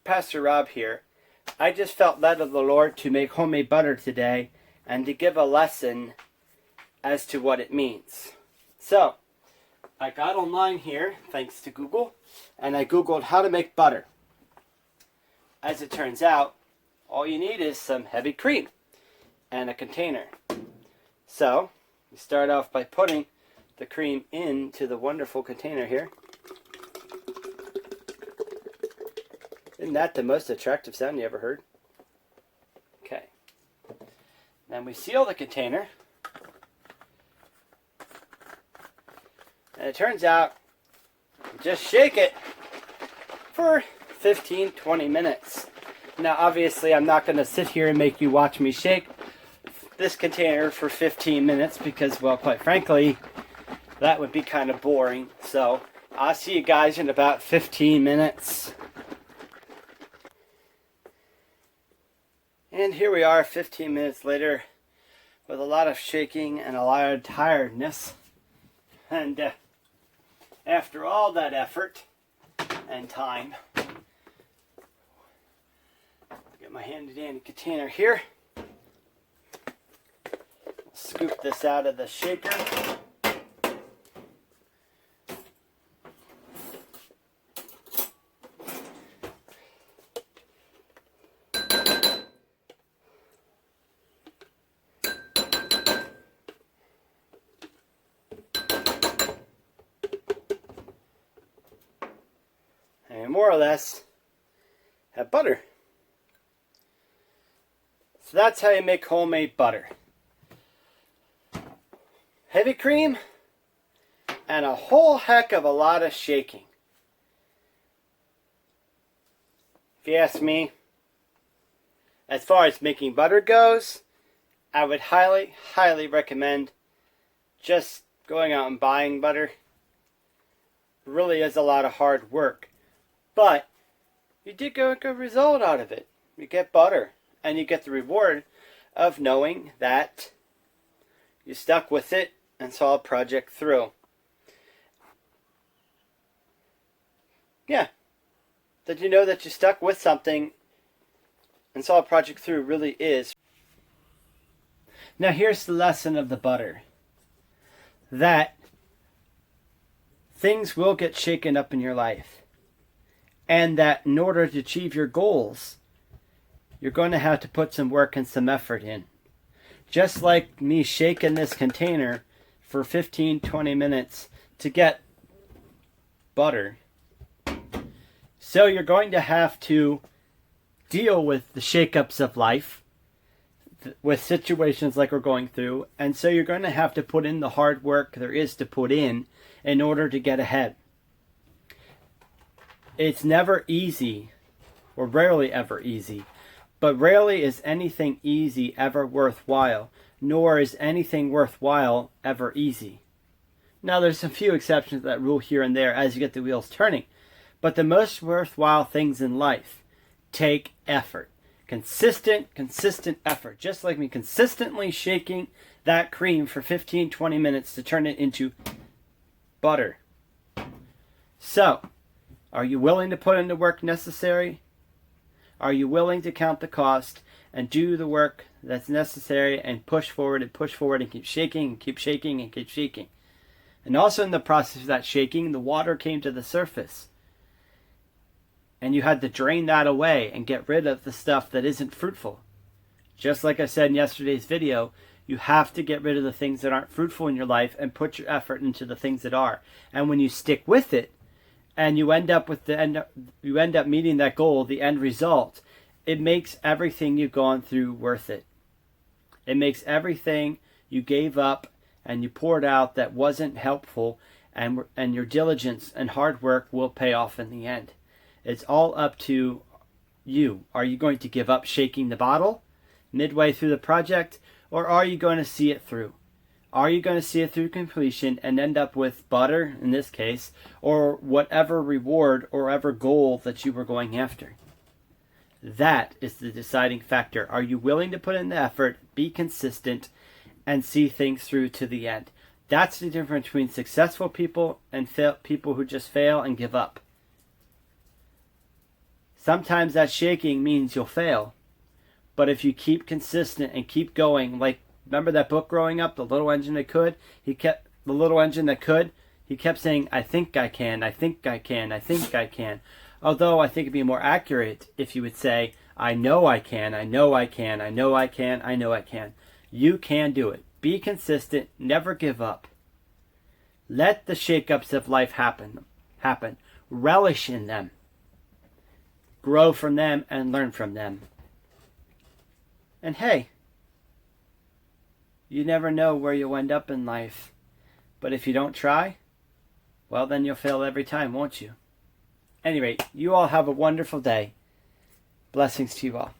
Pastor Rob here. I just felt led of the Lord to make homemade butter today and to give a lesson as to what it means. So, I got online here, thanks to Google, and I Googled how to make butter. As it turns out, all you need is some heavy cream and a container. So, you start off by putting the cream into the wonderful container here. Isn't that the most attractive sound you ever heard? Okay. Then we seal the container. And it turns out, just shake it for 15-20 minutes. Now obviously I'm not going to sit here and make you watch me shake this container for 15 minutes because, well, quite frankly, that would be kind of boring. So I'll see you guys in about 15 minutes. And here we are 15 minutes later with a lot of shaking and a lot of tiredness. And after all that effort and time, get my handy dandy container here. Scoop this out of the shaker. And more or less have butter. So that's how you make homemade butter. Heavy cream and a whole heck of a lot of shaking. If you ask me, as far as making butter goes, I would highly, highly recommend just going out and buying butter. It really is a lot of hard work. But you did get a good result out of it. You get butter, and you get the reward of knowing that you stuck with it and saw a project through. Yeah. Did you know that you stuck with something and saw a project through really is? Now here's the lesson of the butter. That things will get shaken up in your life. And that in order to achieve your goals, you're going to have to put some work and some effort in. Just like me shaking this container for 15-20 minutes to get butter. So you're going to have to deal with the shakeups of life, with situations like we're going through, and so you're going to have to put in the hard work there is to put in order to get ahead. It's never easy, or rarely ever easy, but rarely is anything easy ever worthwhile, nor is anything worthwhile ever easy. Now there's a few exceptions to that rule here and there as you get the wheels turning, but the most worthwhile things in life take effort. Consistent effort. Just like me consistently shaking that cream for 15-20 minutes to turn it into butter. So, are you willing to put in the work necessary? Are you willing to count the cost and do the work that's necessary and push forward and keep shaking and keep shaking and keep shaking? And also in the process of that shaking, the water came to the surface. And you had to drain that away and get rid of the stuff that isn't fruitful. Just like I said in yesterday's video, you have to get rid of the things that aren't fruitful in your life and put your effort into the things that are. And when you stick with it, and you end up meeting that goal, the end result, it makes everything you've gone through worth it. It makes everything you gave up and you poured out that wasn't helpful, and your diligence and hard work will pay off in the end. It's all up to you. Are you going to give up shaking the bottle midway through the project, or are you going to see it through? Are you going to see it through completion and end up with butter, in this case, or whatever reward or whatever goal that you were going after? That is the deciding factor. Are you willing to put in the effort, be consistent, and see things through to the end? That's the difference between successful people and people who just fail and give up. Sometimes that shaking means you'll fail. But if you keep consistent and keep going, like, remember that book growing up, The Little Engine That Could? The Little Engine That Could, he kept saying, I think I can, I think I can, I think I can. Although I think it'd be more accurate if you would say, I know I can, I know I can, I know I can, I know I can. You can do it. Be consistent, never give up. Let the shakeups of life happen. Relish in them. Grow from them and learn from them. And hey, you never know where you'll end up in life. But if you don't try, well, then you'll fail every time, won't you? Anyway, you all have a wonderful day. Blessings to you all.